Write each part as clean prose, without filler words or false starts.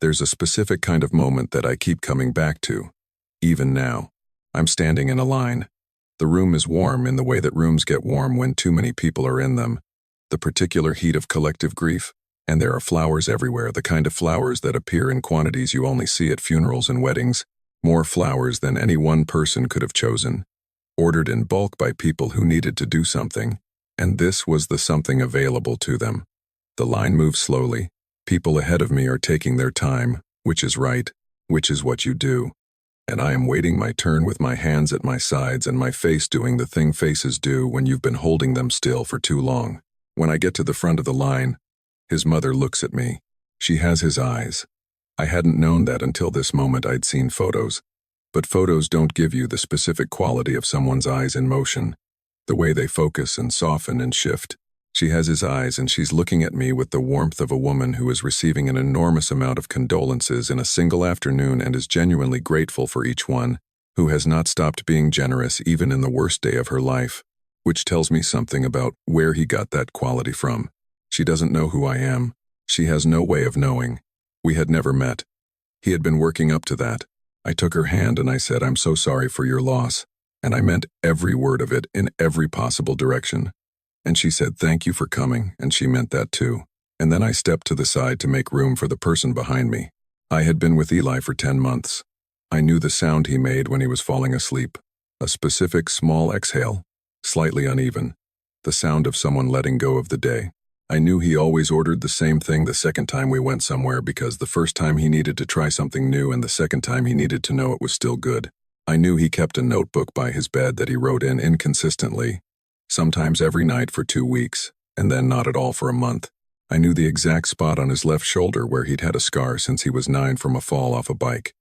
There's a specific kind of moment that I keep coming back to. Even now, I'm standing in a line. The room is warm in the way that rooms get warm when too many people are in them. The particular heat of collective grief, and there are flowers everywhere, the kind of flowers that appear in quantities you only see at funerals and weddings, more flowers than any one person could have chosen, ordered in bulk by people who needed to do something, and this was the something available to them. The line moves slowly. People ahead of me are taking their time, which is right, which is what you do. And I am waiting my turn with my hands at my sides and my face doing the thing faces do when you've been holding them still for too long. When I get to the front of the line, his mother looks at me. She has his eyes. I hadn't known that until this moment. I'd seen photos. But photos don't give you the specific quality of someone's eyes in motion, the way they focus and soften and shift. She has his eyes and she's looking at me with the warmth of a woman who is receiving an enormous amount of condolences in a single afternoon and is genuinely grateful for each one, who has not stopped being generous even in the worst day of her life, which tells me something about where he got that quality from. She doesn't know who I am. She has no way of knowing. We had never met. He had been working up to that. I took her hand and I said, "I'm so sorry for your loss." And I meant every word of it in every possible direction. And she said, "Thank you for coming," and she meant that too. And then I stepped to the side to make room for the person behind me. I had been with Eli for 10 months. I knew the sound he made when he was falling asleep. A specific small exhale, slightly uneven. The sound of someone letting go of the day. I knew he always ordered the same thing the second time we went somewhere because the first time he needed to try something new and the second time he needed to know it was still good. I knew he kept a notebook by his bed that he wrote in inconsistently, sometimes every night for 2 weeks, and then not at all for a month. I knew the exact spot on his left shoulder where he'd had a scar since he was 9 from a fall off a bike,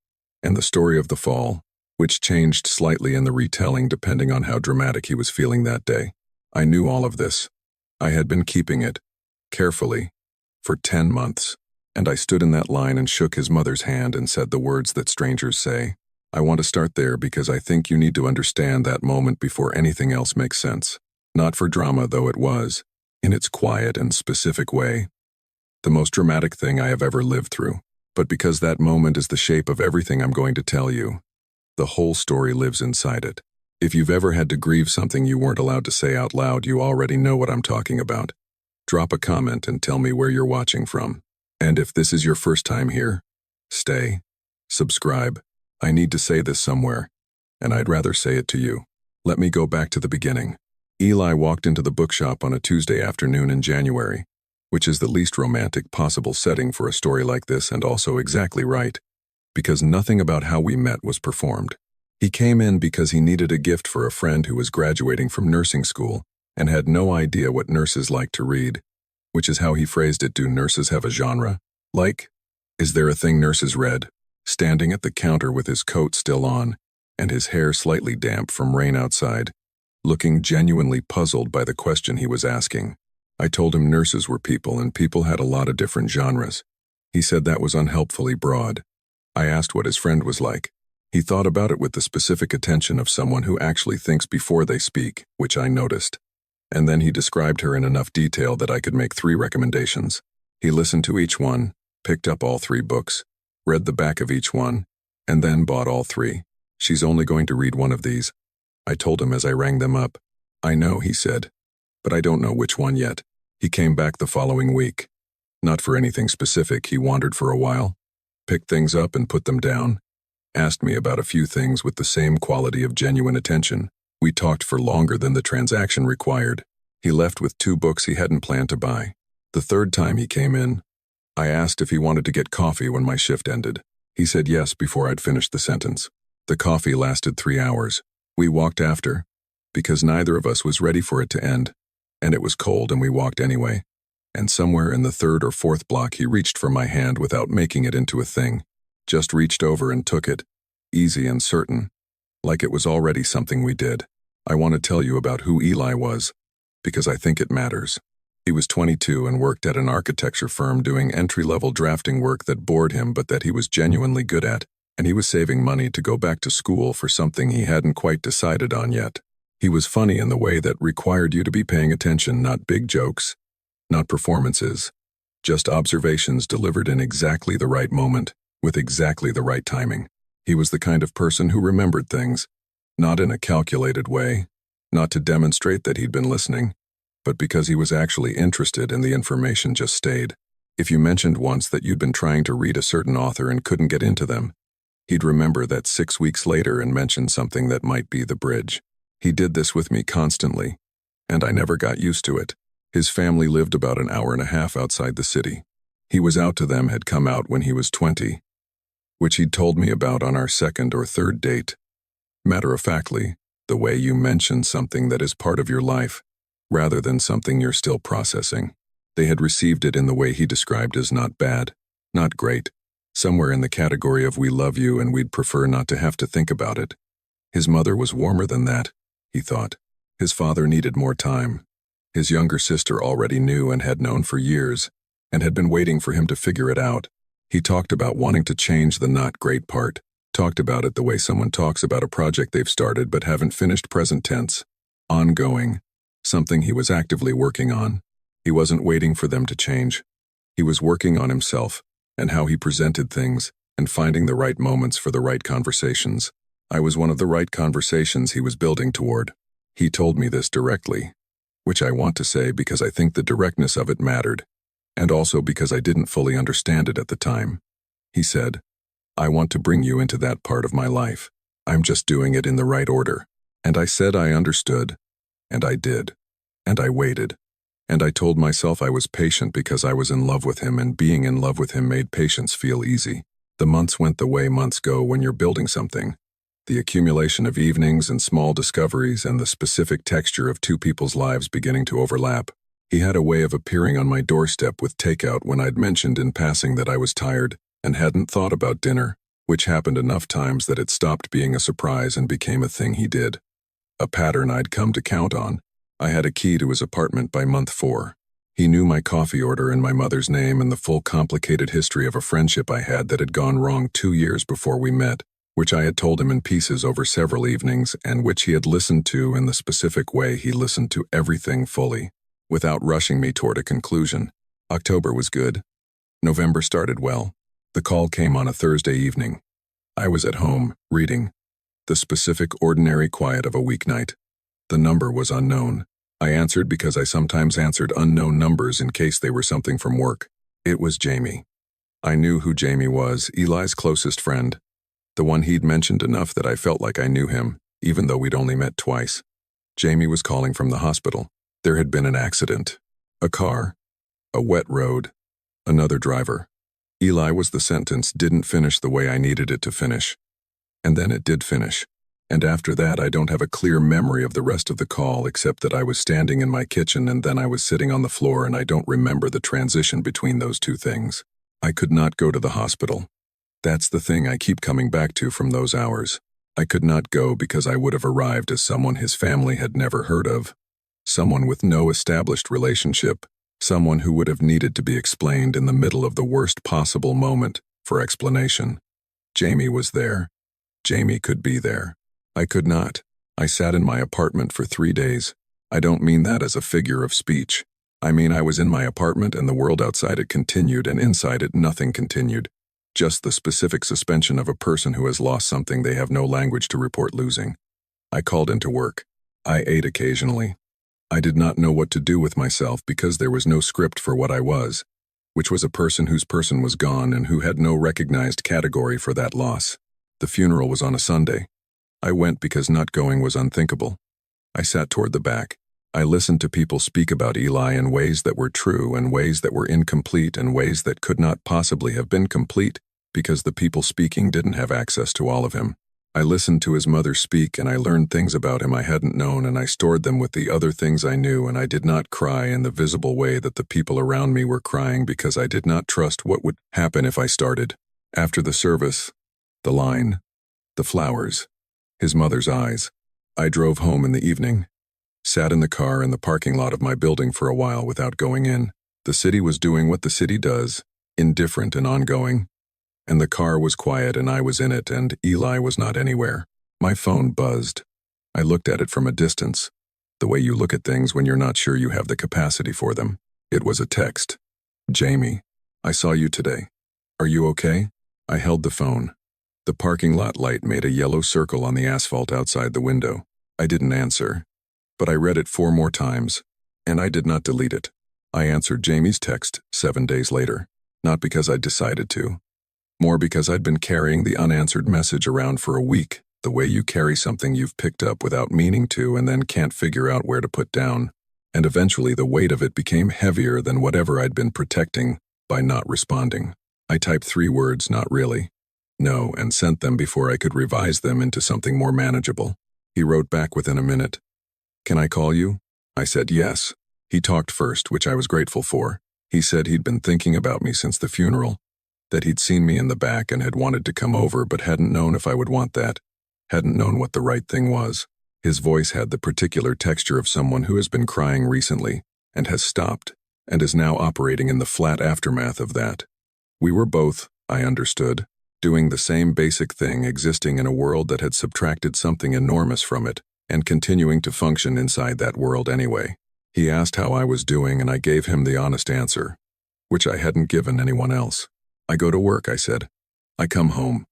and the story of the fall, which changed slightly in the retelling depending on how dramatic he was feeling that day. I knew all of this. I had been keeping it, carefully, for 10 months, and I stood in that line and shook his mother's hand and said the words that strangers say. I want to start there because I think you need to understand that moment before anything else makes sense. Not for drama, though it was, in its quiet and specific way. The most dramatic thing I have ever lived through. But because that moment is the shape of everything I'm going to tell you, the whole story lives inside it. If you've ever had to grieve something you weren't allowed to say out loud, you already know what I'm talking about. Drop a comment and tell me where you're watching from. And if this is your first time here, stay. Subscribe. I need to say this somewhere, and I'd rather say it to you. Let me go back to the beginning. Eli walked into the bookshop on a Tuesday afternoon in January, which is the least romantic possible setting for a story like this and also exactly right, because nothing about how we met was performed. He came in because he needed a gift for a friend who was graduating from nursing school and had no idea what nurses like to read, which is how he phrased it. Do nurses have a genre? Like, is there a thing nurses read? Standing at the counter with his coat still on and his hair slightly damp from rain outside, looking genuinely puzzled by the question he was asking. I told him nurses were people and people had a lot of different genres. He said that was unhelpfully broad. I asked what his friend was like. He thought about it with the specific attention of someone who actually thinks before they speak, which I noticed. And then he described her in enough detail that I could make 3 recommendations. He listened to each one, picked up all 3 books, read the back of each one, and then bought all 3. She's only going to read one of these. I told him as I rang them up. I know, he said, but I don't know which one yet. He came back the following week. Not for anything specific, he wandered for a while, picked things up and put them down, asked me about a few things with the same quality of genuine attention. We talked for longer than the transaction required. He left with 2 books he hadn't planned to buy. The 3rd time he came in, I asked if he wanted to get coffee when my shift ended. He said yes before I'd finished the sentence. The coffee lasted 3 hours. We walked after, because neither of us was ready for it to end, and it was cold and we walked anyway. And somewhere in the 3rd or 4th block he reached for my hand without making it into a thing. Just reached over and took it, easy and certain, like it was already something we did. I want to tell you about who Eli was, because I think it matters. He was 22 and worked at an architecture firm doing entry-level drafting work that bored him but that he was genuinely good at, and he was saving money to go back to school for something he hadn't quite decided on yet. He was funny in the way that required you to be paying attention, not big jokes, not performances, Just observations delivered in exactly the right moment, with exactly the right timing. He was the kind of person who remembered things, not in a calculated way, not to demonstrate that he'd been listening, but because he was actually interested and the information just stayed. If you mentioned once that you'd been trying to read a certain author and couldn't get into them, he'd remember that 6 weeks later and mention something that might be the bridge. He did this with me constantly, and I never got used to it. His family lived about an hour and a half outside the city. He was out to them had come out when he was 20, which he'd told me about on our second or third date. Matter-of-factly, the way you mention something that is part of your life, rather than something you're still processing. They had received it in the way he described as not bad, not great, somewhere in the category of we love you and we'd prefer not to have to think about it. His mother was warmer than that, he thought. His father needed more time. His younger sister already knew and had known for years, and had been waiting for him to figure it out. He talked about wanting to change the not great part, talked about it the way someone talks about a project they've started but haven't finished, present tense. Ongoing. Something he was actively working on. He wasn't waiting for them to change. He was working on himself, and how he presented things, and finding the right moments for the right conversations. I was one of the right conversations he was building toward. He told me this directly, which I want to say because I think the directness of it mattered, and also because I didn't fully understand it at the time. He said, I want to bring you into that part of my life. I'm just doing it in the right order. And I said I understood, and I did, and I waited. And I told myself I was patient because I was in love with him, and being in love with him made patience feel easy. The months went the way months go when you're building something. The accumulation of evenings and small discoveries and the specific texture of two people's lives beginning to overlap. He had a way of appearing on my doorstep with takeout when I'd mentioned in passing that I was tired and hadn't thought about dinner, which happened enough times that it stopped being a surprise and became a thing he did. A pattern I'd come to count on. I had a key to his apartment by month 4. He knew my coffee order and my mother's name and the full complicated history of a friendship I had that had gone wrong 2 years before we met, which I had told him in pieces over several evenings and which he had listened to in the specific way he listened to everything fully, without rushing me toward a conclusion. October was good. November started well. The call came on a Thursday evening. I was at home, reading. The specific ordinary quiet of a weeknight. The number was unknown. I answered because I sometimes answered unknown numbers in case they were something from work. It was Jamie. I knew who Jamie was, Eli's closest friend. The one he'd mentioned enough that I felt like I knew him, even though we'd only met twice. Jamie was calling from the hospital. There had been an accident. A car. A wet road. Another driver. Eli was the sentence didn't finish the way I needed it to finish. And then it did finish. And after that I don't have a clear memory of the rest of the call except that I was standing in my kitchen and then I was sitting on the floor and I don't remember the transition between those two things. I could not go to the hospital. That's the thing I keep coming back to from those hours. I could not go because I would have arrived as someone his family had never heard of. Someone with no established relationship. Someone who would have needed to be explained in the middle of the worst possible moment for explanation. Jamie was there. Jamie could be there. I could not. I sat in my apartment for 3 days. I don't mean that as a figure of speech. I mean I was in my apartment and the world outside it continued and inside it nothing continued. Just the specific suspension of a person who has lost something they have no language to report losing. I called into work. I ate occasionally. I did not know what to do with myself because there was no script for what I was, which was a person whose person was gone and who had no recognized category for that loss. The funeral was on a Sunday. I went because not going was unthinkable. I sat toward the back. I listened to people speak about Eli in ways that were true and ways that were incomplete and ways that could not possibly have been complete because the people speaking didn't have access to all of him. I listened to his mother speak and I learned things about him I hadn't known and I stored them with the other things I knew and I did not cry in the visible way that the people around me were crying because I did not trust what would happen if I started. After the service, the line, the flowers, his mother's eyes. I drove home in the evening, sat in the car in the parking lot of my building for a while without going in. The city was doing what the city does, indifferent and ongoing. And the car was quiet and I was in it and Eli was not anywhere. My phone buzzed. I looked at it from a distance, the way you look at things when you're not sure you have the capacity for them. It was a text. Jamie, I saw you today. Are you okay? I held the phone. The parking lot light made a yellow circle on the asphalt outside the window. I didn't answer, but I read it 4 more times, and I did not delete it. I answered Jamie's text 7 days later, not because I'd decided to, more because I'd been carrying the unanswered message around for a week, the way you carry something you've picked up without meaning to and then can't figure out where to put down, and eventually the weight of it became heavier than whatever I'd been protecting by not responding. I typed 3 words, "not really," "no," and sent them before I could revise them into something more manageable. He wrote back within a minute. "Can I call you?" I said yes. He talked first, which I was grateful for. He said he'd been thinking about me since the funeral, that he'd seen me in the back and had wanted to come over but hadn't known if I would want that, hadn't known what the right thing was. His voice had the particular texture of someone who has been crying recently and has stopped and is now operating in the flat aftermath of that. We were both, I understood, doing the same basic thing, existing in a world that had subtracted something enormous from it and continuing to function inside that world anyway. He asked how I was doing and I gave him the honest answer, which I hadn't given anyone else. "I go to work," I said. "I come home.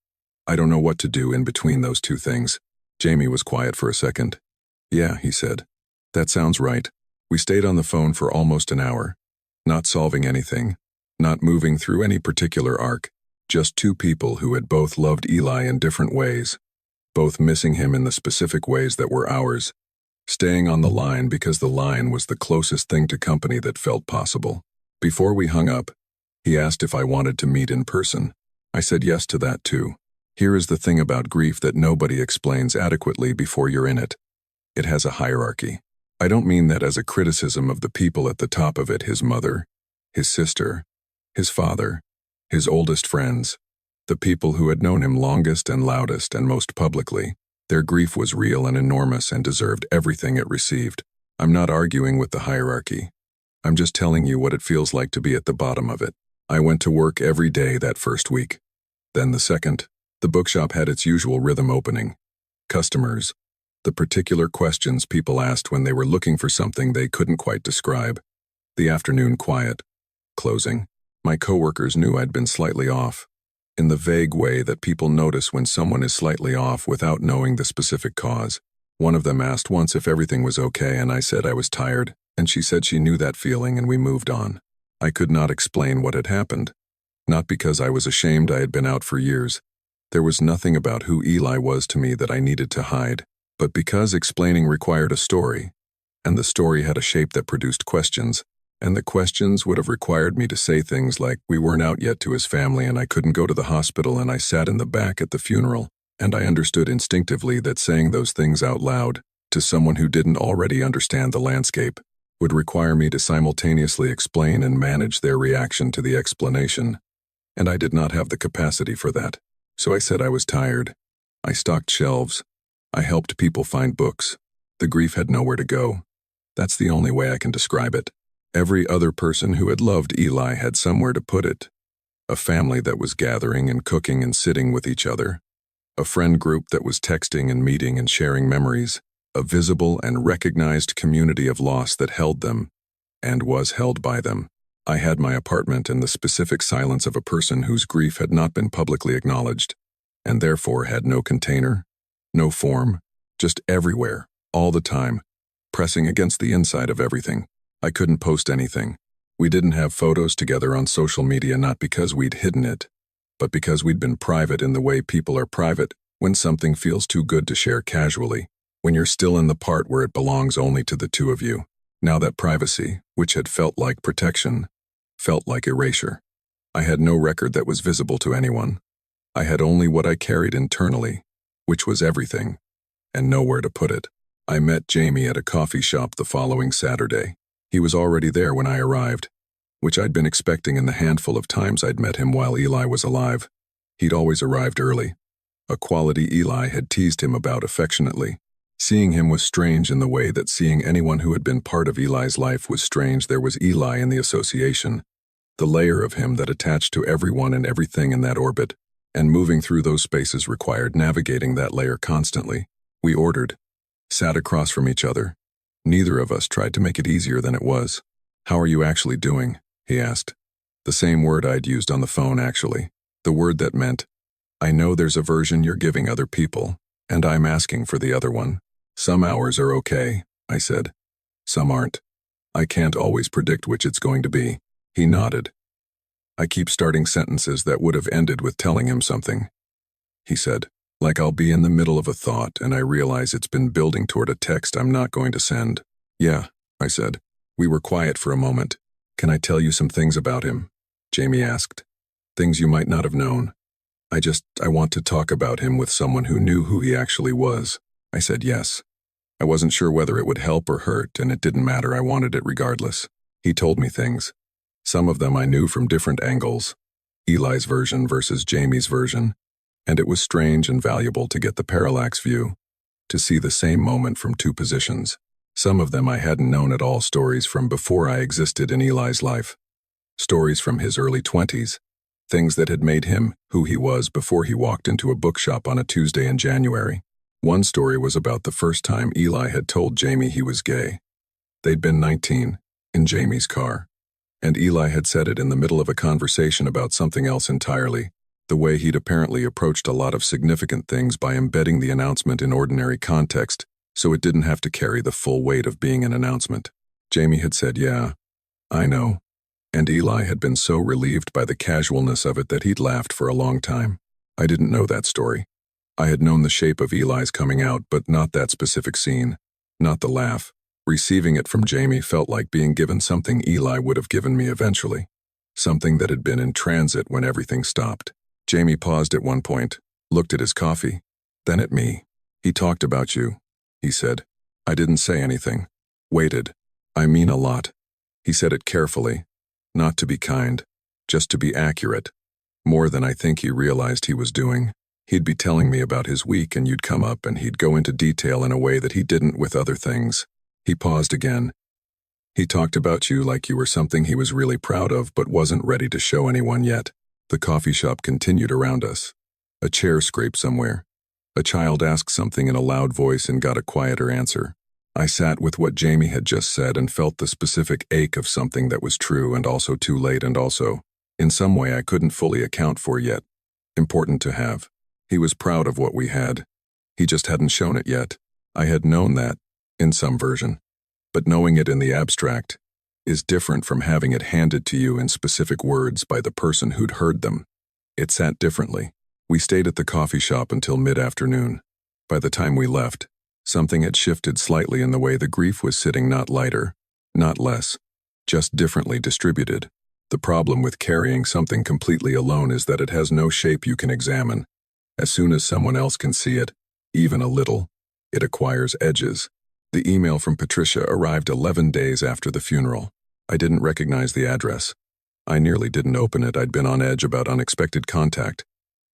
I don't know what to do in between those 2 things." Jamie was quiet for a second. "Yeah," he said. "That sounds right." We stayed on the phone for almost an hour, not solving anything, not moving through any particular arc, just 2 people who had both loved Eli in different ways, both missing him in the specific ways that were ours, staying on the line because the line was the closest thing to company that felt possible. Before we hung up, he asked if I wanted to meet in person. I said yes to that too. Here is the thing about grief that nobody explains adequately before you're in it. It has a hierarchy. I don't mean that as a criticism of the people at the top of it, his mother, his sister, his father, his oldest friends, the people who had known him longest and loudest and most publicly. Their grief was real and enormous and deserved everything it received. I'm not arguing with the hierarchy. I'm just telling you what it feels like to be at the bottom of it. I went to work every day that first week. Then the second, the bookshop had its usual rhythm opening. Customers, the particular questions people asked when they were looking for something they couldn't quite describe. The afternoon quiet. Closing. My coworkers knew I'd been slightly off, in the vague way that people notice when someone is slightly off without knowing the specific cause. One of them asked once if everything was okay and I said I was tired, and she said she knew that feeling and we moved on. I could not explain what had happened. Not because I was ashamed I had been out for years. There was nothing about who Eli was to me that I needed to hide, but because explaining required a story, and the story had a shape that produced questions, and the questions would have required me to say things like, "We weren't out yet to his family and I couldn't go to the hospital and I sat in the back at the funeral," and I understood instinctively that saying those things out loud, to someone who didn't already understand the landscape, would require me to simultaneously explain and manage their reaction to the explanation, and I did not have the capacity for that. So I said I was tired. I stocked shelves. I helped people find books. The grief had nowhere to go. That's the only way I can describe it. Every other person who had loved Eli had somewhere to put it. A family that was gathering and cooking and sitting with each other. A friend group that was texting and meeting and sharing memories. A visible and recognized community of loss that held them, and was held by them. I had my apartment and the specific silence of a person whose grief had not been publicly acknowledged, and therefore had no container, no form, just everywhere, all the time, pressing against the inside of everything. I couldn't post anything. We didn't have photos together on social media, not because we'd hidden it, but because we'd been private in the way people are private when something feels too good to share casually, when you're still in the part where it belongs only to the 2 of you. Now that privacy, which had felt like protection, felt like erasure. I had no record that was visible to anyone. I had only what I carried internally, which was everything, and nowhere to put it. I met Jamie at a coffee shop the following Saturday. He was already there when I arrived, which I'd been expecting in the handful of times I'd met him while Eli was alive. He'd always arrived early, a quality Eli had teased him about affectionately. Seeing him was strange in the way that seeing anyone who had been part of Eli's life was strange. There was Eli in the association, the layer of him that attached to everyone and everything in that orbit, and moving through those spaces required navigating that layer constantly. We ordered, sat across from each other. Neither of us tried to make it easier than it was. "How are you actually doing?" he asked. The same word I'd used on the phone, actually. The word that meant, I know there's a version you're giving other people, and I'm asking for the other one. Some hours are okay, I said. Some aren't. I can't always predict which it's going to be. He nodded. I keep starting sentences that would have ended with telling him something. He said, like I'll be in the middle of a thought and I realize it's been building toward a text I'm not going to send. Yeah, I said. We were quiet for a moment. Can I tell you some things about him? Jamie asked. Things you might not have known. I want to talk about him with someone who knew who he actually was. I said yes. I wasn't sure whether it would help or hurt, and it didn't matter. I wanted it regardless. He told me things. Some of them I knew from different angles. Eli's version versus Jamie's version. And it was strange and valuable to get the parallax view, to see the same moment from two positions. Some of them I hadn't known at all, stories from before I existed in Eli's life. Stories from his early 20s. Things that had made him who he was before he walked into a bookshop on a Tuesday in January. One story was about the first time Eli had told Jamie he was gay. They'd been 19, in Jamie's car. And Eli had said it in the middle of a conversation about something else entirely, the way he'd apparently approached a lot of significant things by embedding the announcement in ordinary context, so it didn't have to carry the full weight of being an announcement. Jamie had said, yeah, I know. And Eli had been so relieved by the casualness of it that he'd laughed for a long time. I didn't know that story. I had known the shape of Eli's coming out, but not that specific scene, not the laugh. Receiving it from Jamie felt like being given something Eli would have given me eventually, something that had been in transit when everything stopped. Jamie paused at one point, looked at his coffee, then at me. He talked about you, he said. I didn't say anything. Waited. I mean a lot. He said it carefully, not to be kind, just to be accurate. More than I think he realized he was doing. He'd be telling me about his week and you'd come up and he'd go into detail in a way that he didn't with other things. He paused again. He talked about you like you were something he was really proud of but wasn't ready to show anyone yet. The coffee shop continued around us. A chair scraped somewhere. A child asked something in a loud voice and got a quieter answer. I sat with what Jamie had just said and felt the specific ache of something that was true and also too late and also, in some way I couldn't fully account for yet. Important to have. He was proud of what we had. He just hadn't shown it yet. I had known that, in some version. But knowing it in the abstract is different from having it handed to you in specific words by the person who'd heard them. It sat differently. We stayed at the coffee shop until mid-afternoon. By the time we left, something had shifted slightly in the way the grief was sitting, not lighter, not less, just differently distributed. The problem with carrying something completely alone is that it has no shape you can examine. As soon as someone else can see it, even a little, it acquires edges. The email from Patricia arrived 11 days after the funeral. I didn't recognize the address. I nearly didn't open it. I'd been on edge about unexpected contact,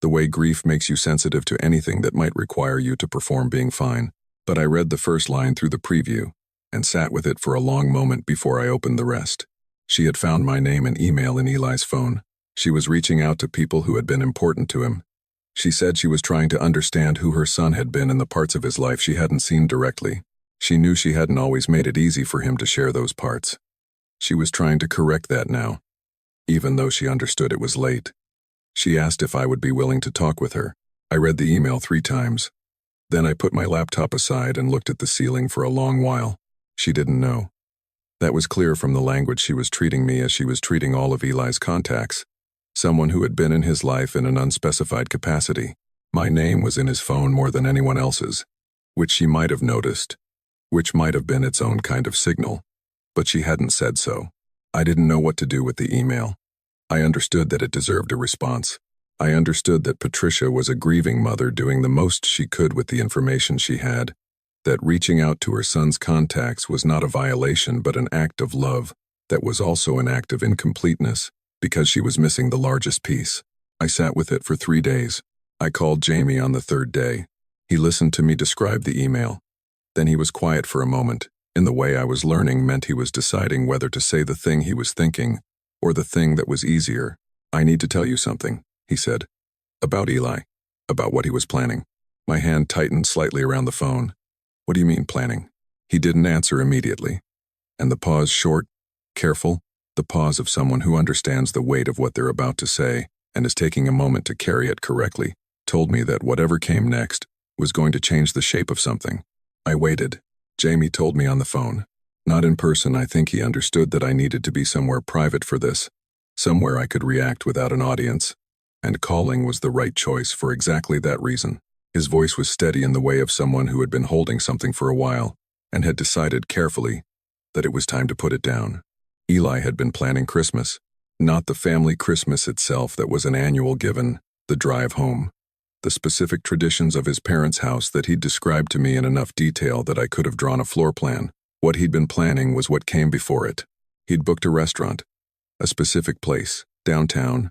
the way grief makes you sensitive to anything that might require you to perform being fine. But I read the first line through the preview and sat with it for a long moment before I opened the rest. She had found my name and email in Eli's phone. She was reaching out to people who had been important to him. She said she was trying to understand who her son had been in the parts of his life she hadn't seen directly. She knew she hadn't always made it easy for him to share those parts. She was trying to correct that now, even though she understood it was late. She asked if I would be willing to talk with her. I read the email 3 times. Then I put my laptop aside and looked at the ceiling for a long while. She didn't know. That was clear from the language she was treating me as she was treating all of Eli's contacts. Someone who had been in his life in an unspecified capacity. My name was in his phone more than anyone else's, which she might have noticed, which might have been its own kind of signal. But she hadn't said so. I didn't know what to do with the email. I understood that it deserved a response. I understood that Patricia was a grieving mother doing the most she could with the information she had, that reaching out to her son's contacts was not a violation but an act of love that was also an act of incompleteness because she was missing the largest piece. I sat with it for 3 days. I called Jamie on the 3rd day. He listened to me describe the email. Then he was quiet for a moment. In the way I was learning meant he was deciding whether to say the thing he was thinking or the thing that was easier. I need to tell you something, he said. About Eli. About what he was planning. My hand tightened slightly around the phone. What do you mean planning? He didn't answer immediately. And the pause short, careful. The pause of someone who understands the weight of what they're about to say and is taking a moment to carry it correctly told me that whatever came next was going to change the shape of something. I waited. Jamie told me on the phone. Not in person. I think he understood that I needed to be somewhere private for this, somewhere I could react without an audience, and calling was the right choice for exactly that reason. His voice was steady in the way of someone who had been holding something for a while and had decided carefully that it was time to put it down. Eli had been planning Christmas, not the family Christmas itself that was an annual given, the drive home. The specific traditions of his parents' house that he'd described to me in enough detail that I could have drawn a floor plan. What he'd been planning was what came before it. He'd booked a restaurant, a specific place, downtown,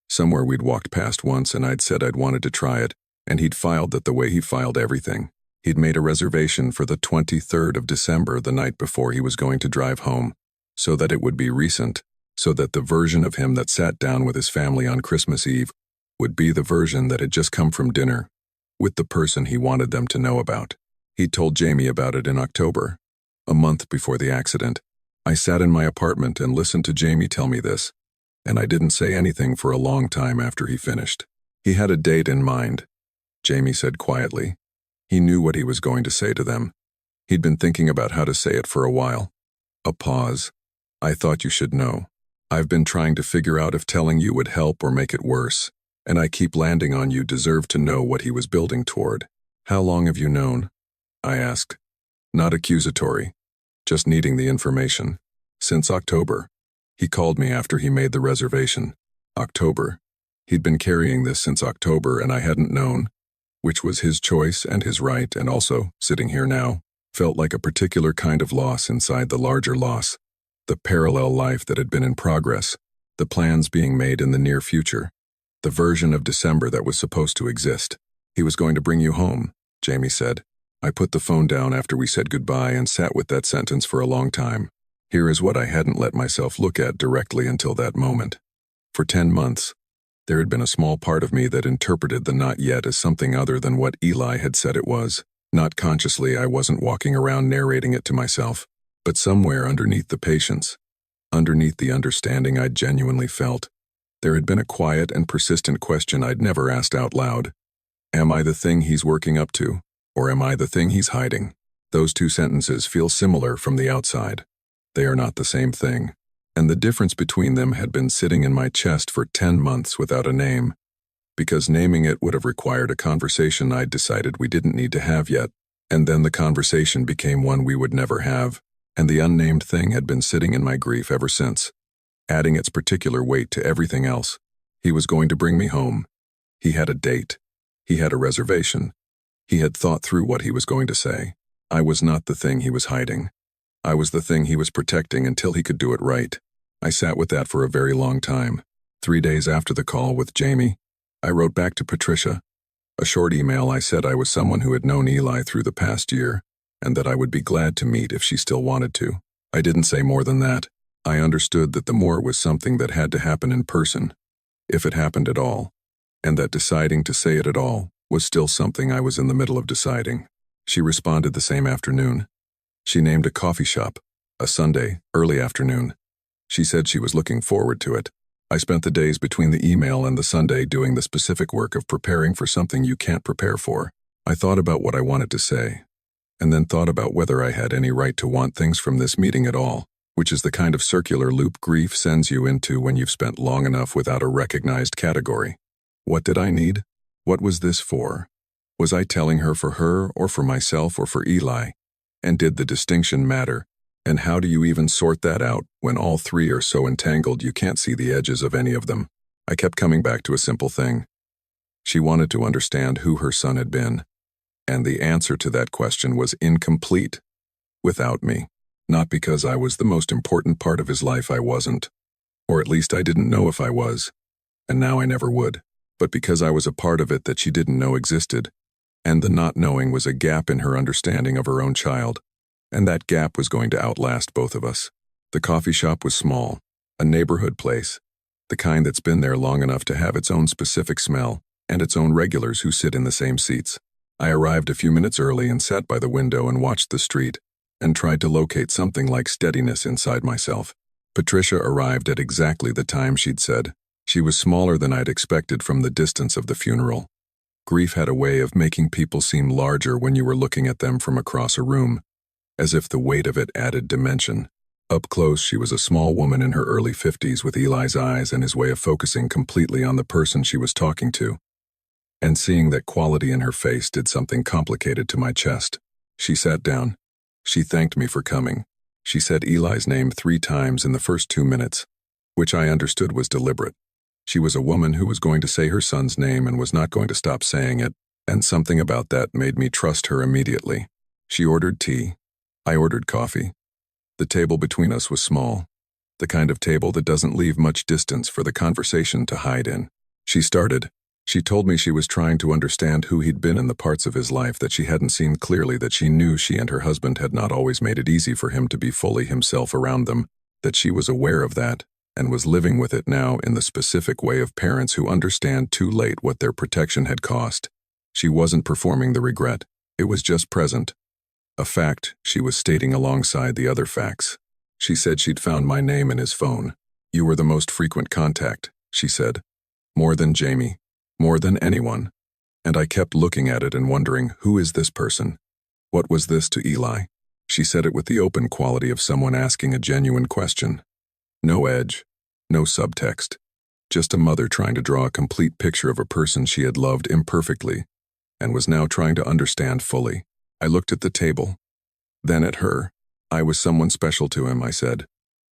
somewhere we'd walked past once and I'd said I'd wanted to try it, and he'd filed it the way he filed everything. He'd made a reservation for the 23rd of December, the night before he was going to drive home, so that it would be recent, so that the version of him that sat down with his family on Christmas Eve would be the version that had just come from dinner with the person he wanted them to know about. He told Jamie about it in October, a month before the accident. I sat in my apartment and listened to Jamie tell me this, and I didn't say anything for a long time after he finished. He had a date in mind, Jamie said quietly. He knew what he was going to say to them. He'd been thinking about how to say it for a while. A pause. I thought you should know. I've been trying to figure out if telling you would help or make it worse, and I keep landing on you deserve to know what he was building toward. How long have you known? I asked. Not accusatory, just needing the information. Since October. He called me after he made the reservation. October. He'd been carrying this since October and I hadn't known, which was his choice and his right, and also, sitting here now, felt like a particular kind of loss inside the larger loss, the parallel life that had been in progress, the plans being made in the near future, the version of December that was supposed to exist. He was going to bring you home, Jamie said. I put the phone down after we said goodbye and sat with that sentence for a long time. Here is what I hadn't let myself look at directly until that moment. For 10 months, there had been a small part of me that interpreted the not yet as something other than what Eli had said it was. Not consciously, I wasn't walking around narrating it to myself, but somewhere underneath the patience, underneath the understanding I'd genuinely felt, there had been a quiet and persistent question I'd never asked out loud. Am I the thing he's working up to, or am I the thing he's hiding? Those two sentences feel similar from the outside. They are not the same thing, and the difference between them had been sitting in my chest for 10 months without a name, because naming it would have required a conversation I'd decided we didn't need to have yet, and then the conversation became one we would never have, and the unnamed thing had been sitting in my grief ever since, adding its particular weight to everything else. He was going to bring me home. He had a date. He had a reservation. He had thought through what he was going to say. I was not the thing he was hiding. I was the thing he was protecting until he could do it right. I sat with that for a very long time. 3 days after the call with Jamie, I wrote back to Patricia. A short email. I said I was someone who had known Eli through the past year, and that I would be glad to meet if she still wanted to. I didn't say more than that. I understood that the more was something that had to happen in person, if it happened at all, and that deciding to say it at all was still something I was in the middle of deciding. She responded the same afternoon. She named a coffee shop, a Sunday, early afternoon. She said she was looking forward to it. I spent the days between the email and the Sunday doing the specific work of preparing for something you can't prepare for. I thought about what I wanted to say, and then thought about whether I had any right to want things from this meeting at all, which is the kind of circular loop grief sends you into when you've spent long enough without a recognized category. What did I need? What was this for? Was I telling her for her, or for myself, or for Eli? And did the distinction matter? And how do you even sort that out when all three are so entangled you can't see the edges of any of them? I kept coming back to a simple thing. She wanted to understand who her son had been, and the answer to that question was incomplete without me. Not because I was the most important part of his life, I wasn't, or at least I didn't know if I was, and now I never would, but because I was a part of it that she didn't know existed, and the not knowing was a gap in her understanding of her own child, and that gap was going to outlast both of us. The coffee shop was small, a neighborhood place, the kind that's been there long enough to have its own specific smell and its own regulars who sit in the same seats. I arrived a few minutes early and sat by the window and watched the street, and tried to locate something like steadiness inside myself. Patricia arrived at exactly the time she'd said. She was smaller than I'd expected from the distance of the funeral. Grief had a way of making people seem larger when you were looking at them from across a room, as if the weight of it added dimension. Up close, she was a small woman in her early 50s with Eli's eyes and his way of focusing completely on the person she was talking to. And seeing that quality in her face did something complicated to my chest. She sat down. She thanked me for coming. She said Eli's name 3 times in the first 2 minutes, which I understood was deliberate. She was a woman who was going to say her son's name and was not going to stop saying it, and something about that made me trust her immediately. She ordered tea. I ordered coffee. The table between us was small, the kind of table that doesn't leave much distance for the conversation to hide in. She started. She told me she was trying to understand who he'd been in the parts of his life that she hadn't seen clearly, that she knew she and her husband had not always made it easy for him to be fully himself around them, that she was aware of that, and was living with it now in the specific way of parents who understand too late what their protection had cost. She wasn't performing the regret. It was just present. A fact she was stating alongside the other facts. She said she'd found my name in his phone. "You were the most frequent contact," she said. "More than Jamie. More than anyone." And I kept looking at it and wondering, who is this person? What was this to Eli? She said it with the open quality of someone asking a genuine question. No edge, no subtext, just a mother trying to draw a complete picture of a person she had loved imperfectly and was now trying to understand fully. I looked at the table, then at her. I was someone special to him, I said.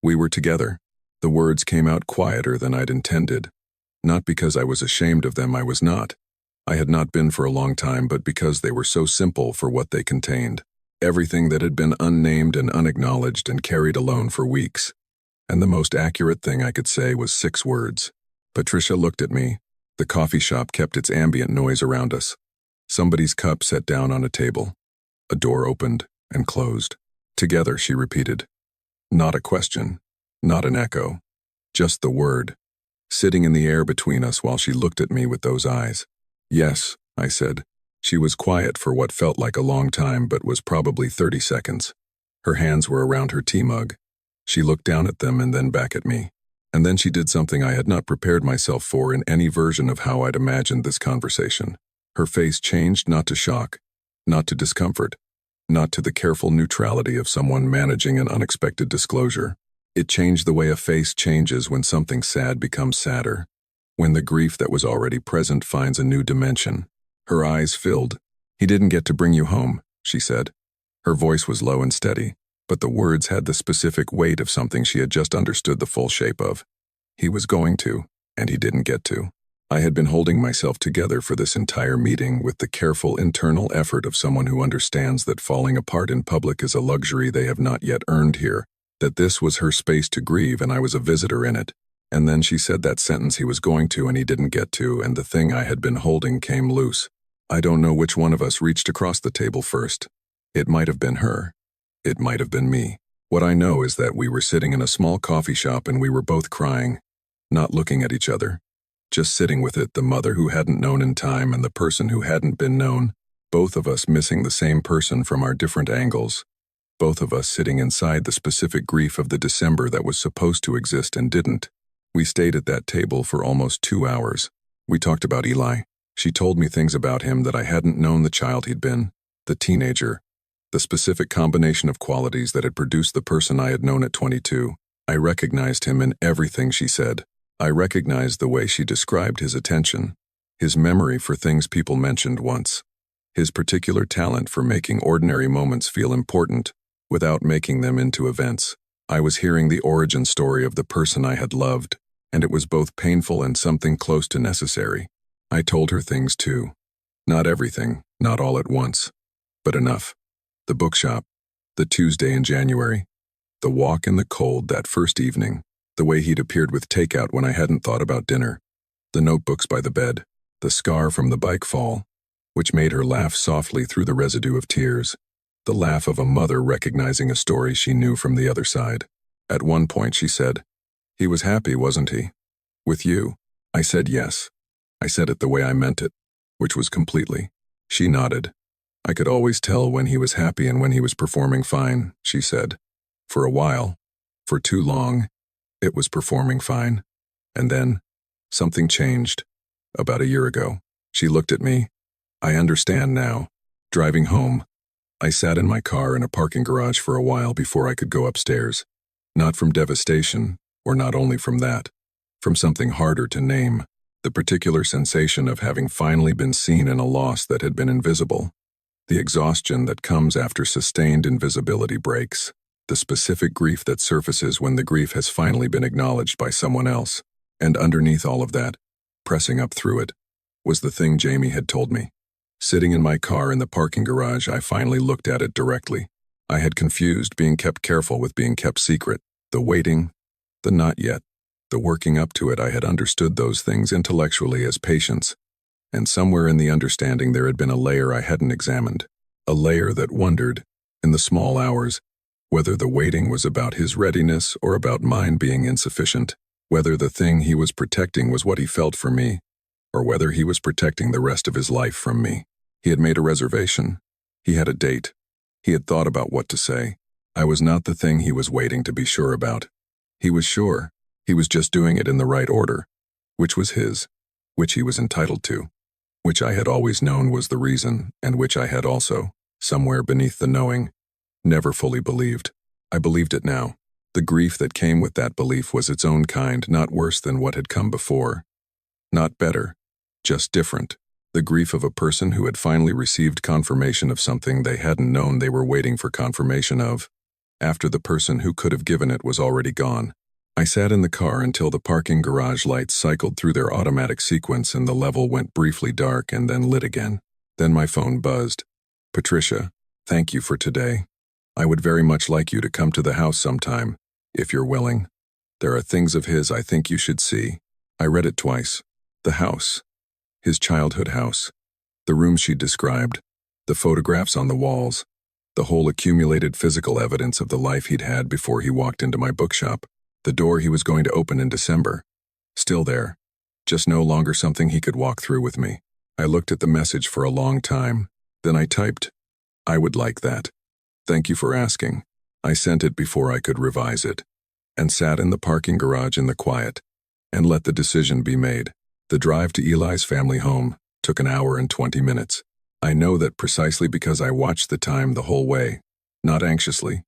We were together. The words came out quieter than I'd intended. Not because I was ashamed of them, I was not. I had not been for a long time, but because they were so simple for what they contained. Everything that had been unnamed and unacknowledged and carried alone for weeks. And the most accurate thing I could say was 6 words. Patricia looked at me. The coffee shop kept its ambient noise around us. Somebody's cup set down on a table. A door opened and closed. Together, she repeated. Not a question, not an echo, just the word, sitting in the air between us while she looked at me with those eyes. Yes, I said. She was quiet for what felt like a long time but was probably 30 seconds. Her hands were around her tea mug. She looked down at them and then back at me. And then she did something I had not prepared myself for in any version of how I'd imagined this conversation. Her face changed, not to shock, not to discomfort, not to the careful neutrality of someone managing an unexpected disclosure. It changed the way a face changes when something sad becomes sadder, when the grief that was already present finds a new dimension. Her eyes filled. "He didn't get to bring you home," she said. Her voice was low and steady, but the words had the specific weight of something she had just understood the full shape of. He was going to, and he didn't get to. I had been holding myself together for this entire meeting with the careful internal effort of someone who understands that falling apart in public is a luxury they have not yet earned here, that this was her space to grieve and I was a visitor in it. And then she said that sentence, he was going to and he didn't get to, and the thing I had been holding came loose. I don't know which one of us reached across the table first. It might have been her. It might have been me. What I know is that we were sitting in a small coffee shop and we were both crying, not looking at each other. Just sitting with it, the mother who hadn't known in time and the person who hadn't been known, both of us missing the same person from our different angles, both of us sitting inside the specific grief of the December that was supposed to exist and didn't. We stayed at that table for almost 2 hours. We talked about Eli. She told me things about him that I hadn't known, the child he'd been, the teenager, the specific combination of qualities that had produced the person I had known at 22. I recognized him in everything she said. I recognized the way she described his attention, his memory for things people mentioned once, his particular talent for making ordinary moments feel important without making them into events. I was hearing the origin story of the person I had loved, and it was both painful and something close to necessary. I told her things too. Not everything, not all at once, but enough. The bookshop, the Tuesday in January, the walk in the cold that first evening, the way he'd appeared with takeout when I hadn't thought about dinner, the notebooks by the bed, the scar from the bike fall, which made her laugh softly through the residue of tears, the laugh of a mother recognizing a story she knew from the other side. At one point she said, "He was happy, wasn't he? With you?" I said yes. I said it the way I meant it, which was completely. She nodded. "I could always tell when he was happy and when he was performing fine," she said. "For a while. For too long. It was performing fine. And then, something changed. About a year ago, she looked at me. I understand now. Driving home, I sat in my car in a parking garage for a while before I could go upstairs. Not from devastation, or not only from that, from something harder to name, the particular sensation of having finally been seen in a loss that had been invisible. The exhaustion that comes after sustained invisibility breaks. The specific grief that surfaces when the grief has finally been acknowledged by someone else. And underneath all of that, pressing up through it, was the thing Jamie had told me. Sitting in my car in the parking garage, I finally looked at it directly. I had confused being kept careful with being kept secret. The waiting, the not yet, the working up to it. I had understood those things intellectually as patience. And somewhere in the understanding there had been a layer I hadn't examined. A layer that wondered, in the small hours, whether the waiting was about his readiness or about mine being insufficient. Whether the thing he was protecting was what he felt for me, or whether he was protecting the rest of his life from me. He had made a reservation. He had a date. He had thought about what to say. I was not the thing he was waiting to be sure about. He was sure. He was just doing it in the right order, which was his, which he was entitled to, which I had always known was the reason, and which I had also, somewhere beneath the knowing, never fully believed. I believed it now. The grief that came with that belief was its own kind, not worse than what had come before. Not better, just different. The grief of a person who had finally received confirmation of something they hadn't known they were waiting for confirmation of, after the person who could have given it was already gone. I sat in the car until the parking garage lights cycled through their automatic sequence and the level went briefly dark and then lit again. Then my phone buzzed. Patricia, thank you for today. I would very much like you to come to the house sometime. If you're willing. There are things of his I think you should see. I read it twice. The house. His childhood house. The room she described. The photographs on the walls. The whole accumulated physical evidence of the life he'd had before he walked into my bookshop. The door he was going to open in December. Still there. Just no longer something he could walk through with me. I looked at the message for a long time. Then I typed, I would like that. Thank you for asking. I sent it before I could revise it, and sat in the parking garage in the quiet, and let the decision be made. The drive to Eli's family home took an hour and 20 minutes. I know that precisely because I watched the time the whole way, not anxiously,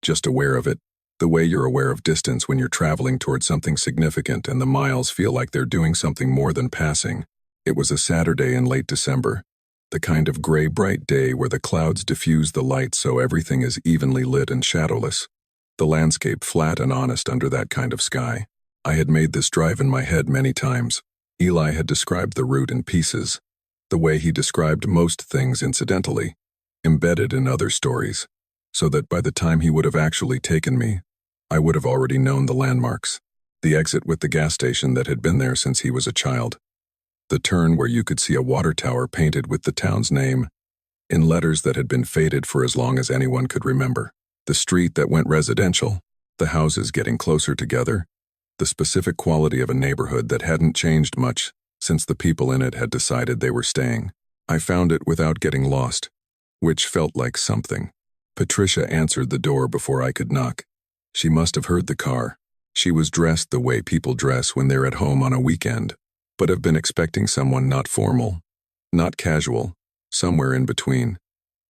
just aware of it, the way you're aware of distance when you're traveling towards something significant and the miles feel like they're doing something more than passing. It was a Saturday in late December. The kind of gray bright day where the clouds diffuse the light so everything is evenly lit and shadowless. The landscape flat and honest under that kind of sky. I had made this drive in my head many times. Eli had described the route in pieces, the way he described most things incidentally, embedded in other stories, so that by the time he would have actually taken me, I would have already known the landmarks. The exit with the gas station that had been there since he was a child. The turn where you could see a water tower painted with the town's name, in letters that had been faded for as long as anyone could remember. The street that went residential, the houses getting closer together, the specific quality of a neighborhood that hadn't changed much since the people in it had decided they were staying. I found it without getting lost, which felt like something. Patricia answered the door before I could knock. She must have heard the car. She was dressed the way people dress when they're at home on a weekend, but have been expecting someone not formal, not casual, somewhere in between.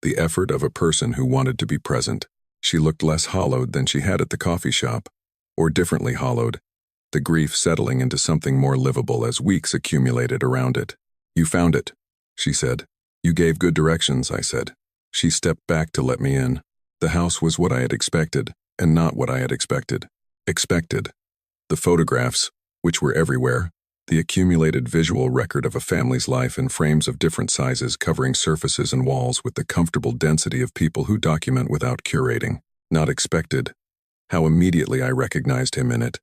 The effort of a person who wanted to be present. She looked less hollowed than she had at the coffee shop, or differently hollowed, the grief settling into something more livable as weeks accumulated around it. You found it, she said. You gave good directions, I said. She stepped back to let me in. The house was what I had expected, and not what I had expected. Expected. The photographs, which were everywhere, the accumulated visual record of a family's life in frames of different sizes covering surfaces and walls with the comfortable density of people who document without curating. Not expected. How immediately I recognized him in it.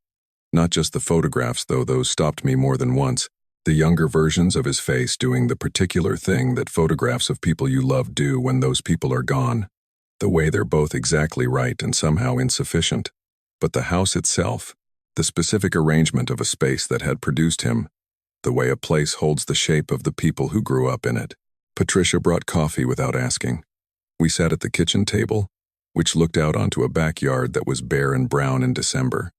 Not just the photographs, though those stopped me more than once. The younger versions of his face doing the particular thing that photographs of people you love do when those people are gone. The way they're both exactly right and somehow insufficient. But the house itself, the specific arrangement of a space that had produced him, the way a place holds the shape of the people who grew up in it. Patricia brought coffee without asking. We sat at the kitchen table, which looked out onto a backyard that was bare and brown in December.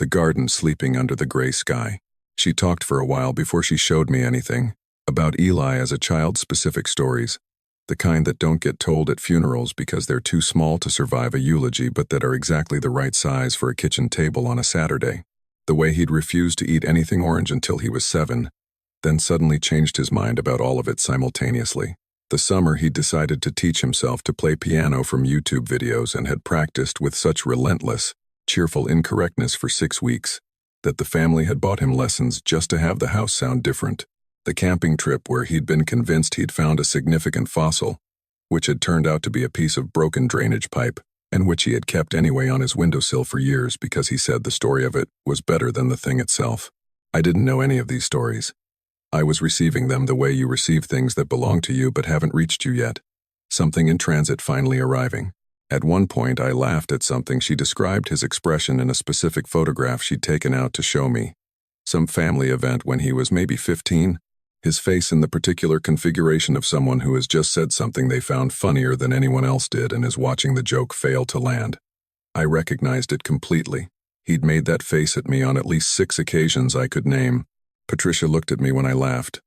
The garden sleeping under the gray sky. She talked for a while before she showed me anything. About Eli as a child, specific stories. The kind that don't get told at funerals because they're too small to survive a eulogy but that are exactly the right size for a kitchen table on a Saturday. The way he'd refused to eat anything orange until he was 7, then suddenly changed his mind about all of it simultaneously. The summer he'd decided to teach himself to play piano from YouTube videos and had practiced with such relentless, cheerful incorrectness for 6 weeks that the family had bought him lessons just to have the house sound different. The camping trip where he'd been convinced he'd found a significant fossil, which had turned out to be a piece of broken drainage pipe, and which he had kept anyway on his windowsill for years because he said the story of it was better than the thing itself. I didn't know any of these stories. I was receiving them the way you receive things that belong to you but haven't reached you yet. Something in transit finally arriving. At one point I laughed at something she described his expression in a specific photograph she'd taken out to show me. Some family event when he was maybe 15. His face in the particular configuration of someone who has just said something they found funnier than anyone else did and is watching the joke fail to land. I recognized it completely. He'd made that face at me on at least 6 occasions I could name. Patricia looked at me when I laughed.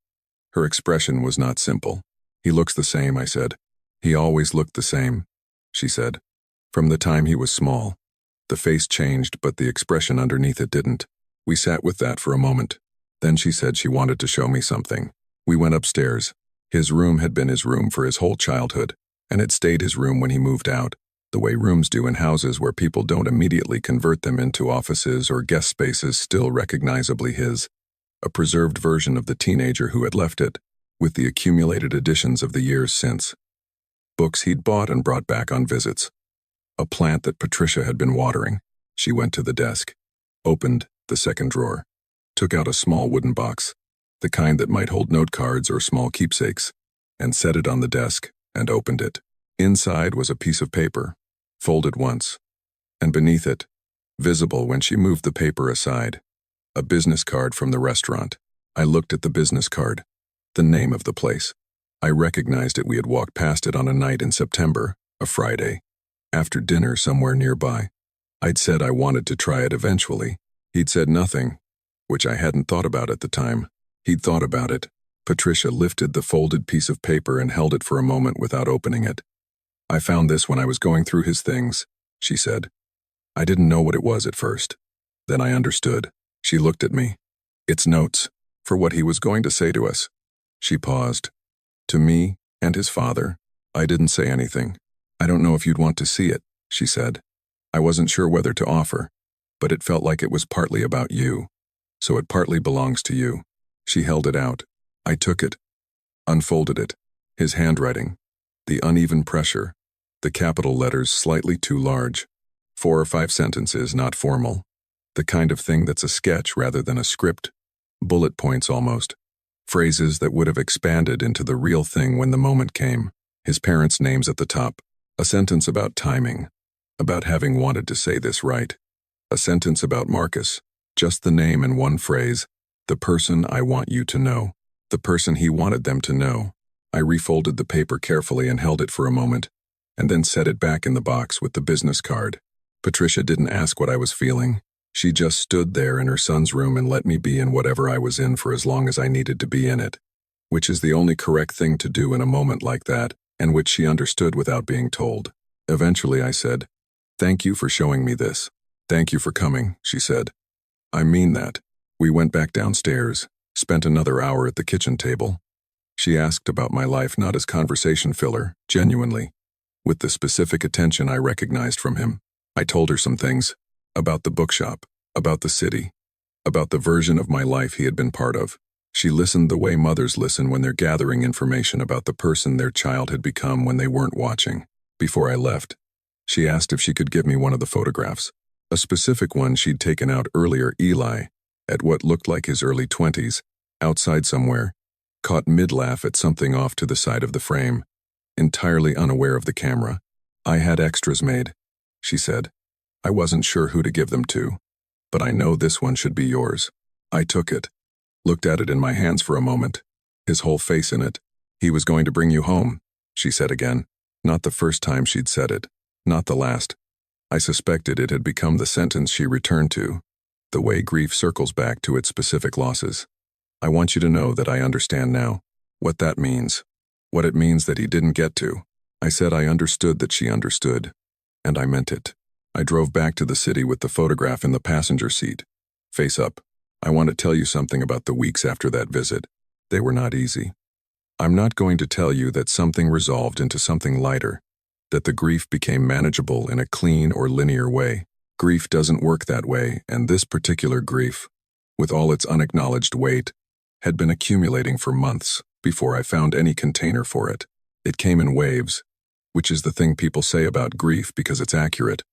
Her expression was not simple. He looks the same, I said. He always looked the same, she said. From the time he was small. The face changed, but the expression underneath it didn't. We sat with that for a moment. Then she said she wanted to show me something. We went upstairs. His room had been his room for his whole childhood, and it stayed his room when he moved out, the way rooms do in houses where people don't immediately convert them into offices or guest spaces, still recognizably his. A preserved version of the teenager who had left it, with the accumulated additions of the years since. Books he'd bought and brought back on visits. A plant that Patricia had been watering. She went to the desk, opened the second drawer, took out a small wooden box, the kind that might hold note cards or small keepsakes, and set it on the desk and opened it. Inside was a piece of paper, folded once, and beneath it, visible when she moved the paper aside, a business card from the restaurant. I looked at the business card, the name of the place. I recognized it. We had walked past it on a night in September, a Friday, after dinner somewhere nearby. I'd said I wanted to try it eventually. He'd said nothing, which I hadn't thought about at the time. He'd thought about it. Patricia lifted the folded piece of paper and held it for a moment without opening it. I found this when I was going through his things, she said. I didn't know what it was at first. Then I understood. She looked at me. It's notes, for what he was going to say to us. She paused. To me and his father. I didn't say anything. I don't know if you'd want to see it, she said. I wasn't sure whether to offer, but it felt like it was partly about you. So it partly belongs to you. She held it out. I took it, unfolded it. His handwriting, the uneven pressure, the capital letters slightly too large, 4 or 5 sentences, not formal. The kind of thing that's a sketch rather than a script, bullet points almost, phrases that would have expanded into the real thing when the moment came. His parents' names at the top, a sentence about timing, about having wanted to say this right, a sentence about Marcus, just the name and one phrase, the person I want you to know, the person he wanted them to know. I refolded the paper carefully and held it for a moment, and then set it back in the box with the business card. Patricia didn't ask what I was feeling. She just stood there in her son's room and let me be in whatever I was in for as long as I needed to be in it, which is the only correct thing to do in a moment like that, and which she understood without being told. Eventually I said, "Thank you for showing me this." "Thank you for coming," she said. "I mean that." We went back downstairs, spent another hour at the kitchen table. She asked about my life not as conversation filler, genuinely, with the specific attention I recognized from him. I told her some things, about the bookshop, about the city, about the version of my life he had been part of. She listened the way mothers listen when they're gathering information about the person their child had become when they weren't watching. Before I left, she asked if she could give me one of the photographs, a specific one she'd taken out earlier. Eli, at what looked like his early 20s, outside somewhere, caught mid-laugh at something off to the side of the frame, entirely unaware of the camera. "I had extras made," she said. "I wasn't sure who to give them to, but I know this one should be yours." I took it, looked at it in my hands for a moment, his whole face in it. "He was going to bring you home," she said again. Not the first time she'd said it, not the last. I suspected it had become the sentence she returned to, the way grief circles back to its specific losses. I want you to know that I understand now what that means, what it means that he didn't get to. I said I understood that she understood, and I meant it. I drove back to the city with the photograph in the passenger seat. Face up, I want to tell you something about the weeks after that visit. They were not easy. I'm not going to tell you that something resolved into something lighter, that the grief became manageable in a clean or linear way. Grief doesn't work that way, and this particular grief, with all its unacknowledged weight, had been accumulating for months before I found any container for it. It came in waves, which is the thing people say about grief because it's accurate,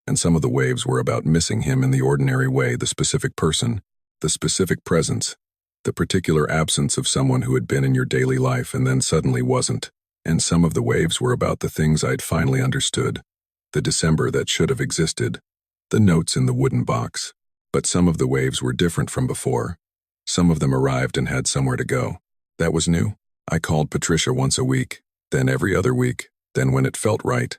and some of the waves were about missing him in the ordinary way, the specific person, the specific presence, the particular absence of someone who had been in your daily life and then suddenly wasn't. And some of the waves were about the things I'd finally understood, the December that should have existed, the notes in the wooden box. But some of the waves were different from before. Some of them arrived and had somewhere to go. That was new. I called Patricia once a week, then every other week, then when it felt right,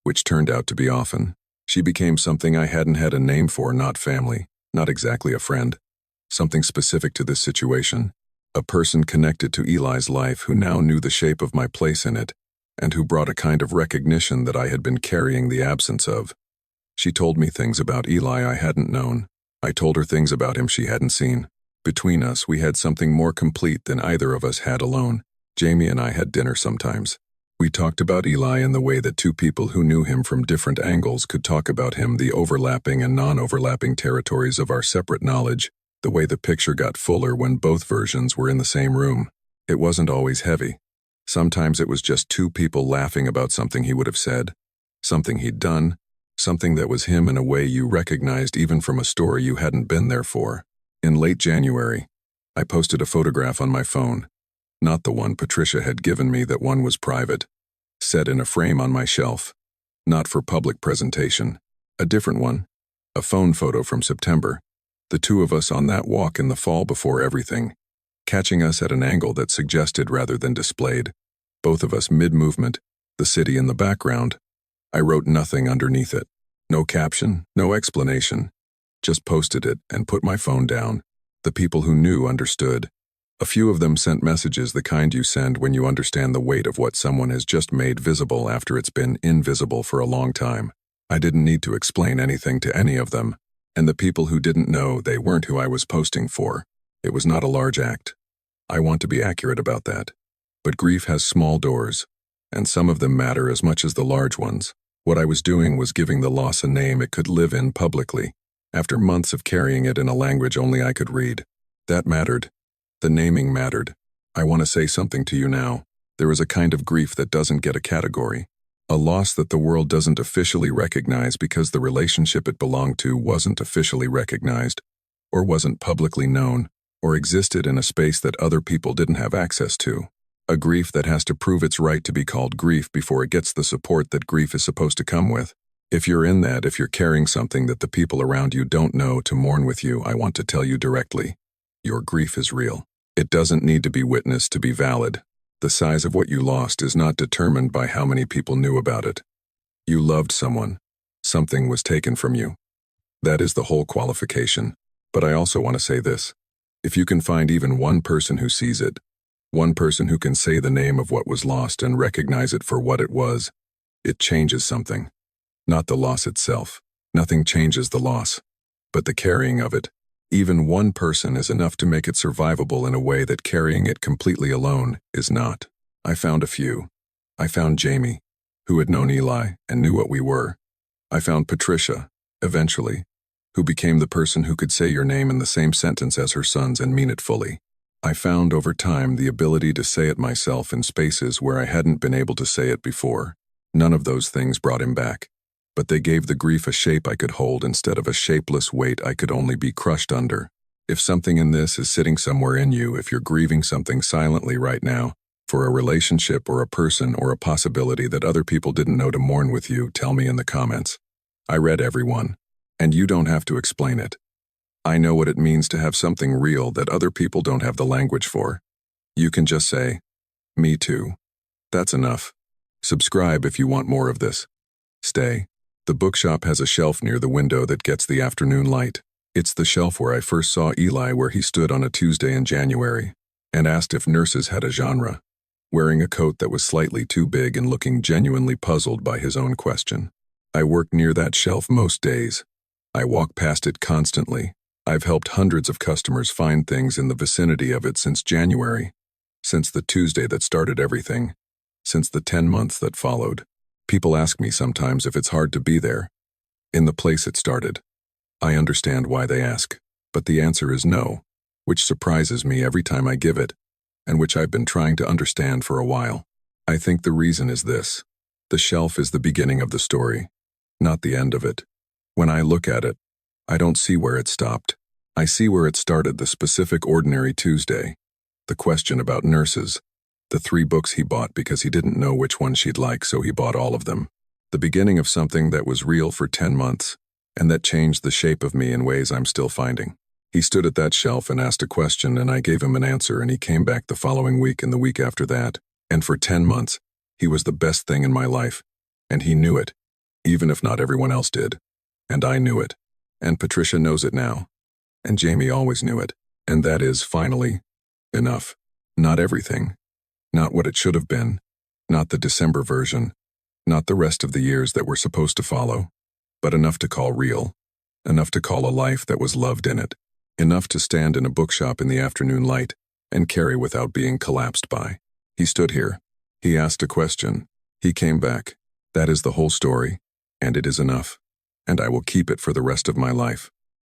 which turned out to be often. She became something I hadn't had a name for, not family, not exactly a friend. Something specific to this situation. A person connected to Eli's life who now knew the shape of my place in it, and who brought a kind of recognition that I had been carrying the absence of. She told me things about Eli I hadn't known. I told her things about him she hadn't seen. Between us, we had something more complete than either of us had alone. Jamie and I had dinner sometimes. We talked about Eli in the way that two people who knew him from different angles could talk about him, the overlapping and non-overlapping territories of our separate knowledge, the way the picture got fuller when both versions were in the same room. It wasn't always heavy. Sometimes it was just two people laughing about something he would have said, something he'd done, something that was him in a way you recognized even from a story you hadn't been there for. In late January, I posted a photograph on my phone, not the one Patricia had given me, that one was private, set in a frame on my shelf, not for public presentation, a different one, a phone photo from September, the two of us on that walk in the fall before everything, catching us at an angle that suggested rather than displayed, both of us mid-movement, the city in the background. I wrote nothing underneath it, no caption, no explanation, just posted it and put my phone down. The people who knew understood. A few of them sent messages the kind you send when you understand the weight of what someone has just made visible after it's been invisible for a long time. I didn't need to explain anything to any of them, and the people who didn't know, they weren't who I was posting for. It was not a large act. I want to be accurate about that. But grief has small doors, and some of them matter as much as the large ones. What I was doing was giving the loss a name it could live in publicly, after months of carrying it in a language only I could read. That mattered. The naming mattered. I want to say something to you now. There is a kind of grief that doesn't get a category. A loss that the world doesn't officially recognize because the relationship it belonged to wasn't officially recognized, or wasn't publicly known, or existed in a space that other people didn't have access to. A grief that has to prove its right to be called grief before it gets the support that grief is supposed to come with. If you're in that, if you're carrying something that the people around you don't know to mourn with you, I want to tell you directly, your grief is real. It doesn't need to be witnessed to be valid. The size of what you lost is not determined by how many people knew about it. You loved someone. Something was taken from you. That is the whole qualification. But I also want to say this. If you can find even one person who sees it, one person who can say the name of what was lost and recognize it for what it was, it changes something. Not the loss itself. Nothing changes the loss. But the carrying of it. Even one person is enough to make it survivable in a way that carrying it completely alone is not. I found a few. I found Jamie, who had known Eli and knew what we were. I found Patricia, eventually, who became the person who could say your name in the same sentence as her sons and mean it fully. I found over time the ability to say it myself in spaces where I hadn't been able to say it before. None of those things brought him back, but they gave the grief a shape I could hold instead of a shapeless weight I could only be crushed under. If something in this is sitting somewhere in you, if you're grieving something silently right now, for a relationship or a person or a possibility that other people didn't know to mourn with you, tell me in the comments. I read everyone, and you don't have to explain it. I know what it means to have something real that other people don't have the language for. You can just say, me too. That's enough. Subscribe if you want more of this. Stay. The bookshop has a shelf near the window that gets the afternoon light. It's the shelf where I first saw Eli, where he stood on a Tuesday in January and asked if nurses had a genre, wearing a coat that was slightly too big and looking genuinely puzzled by his own question. I work near that shelf most days. I walk past it constantly. I've helped hundreds of customers find things in the vicinity of it since January, since the Tuesday that started everything, since the 10 months that followed. People ask me sometimes if it's hard to be there, in the place it started. I understand why they ask, but the answer is no, which surprises me every time I give it, and which I've been trying to understand for a while. I think the reason is this. The shelf is the beginning of the story, not the end of it. When I look at it, I don't see where it stopped. I see where it started, the specific ordinary Tuesday, the question about nurses, the 3 books he bought because he didn't know which one she'd like, so he bought all of them. The beginning of something that was real for 10 months, and that changed the shape of me in ways I'm still finding. He stood at that shelf and asked a question, and I gave him an answer, and he came back the following week and the week after that, and for 10 months, he was the best thing in my life, and he knew it, even if not everyone else did. And I knew it, and Patricia knows it now, and Jamie always knew it, and that is, finally, enough. Not everything, not what it should have been, not the December version, not the rest of the years that were supposed to follow, but enough to call real, enough to call a life that was loved in it, enough to stand in a bookshop in the afternoon light and carry without being collapsed by. He stood here. He asked a question. He came back. That is the whole story, and it is enough, and I will keep it for the rest of my life.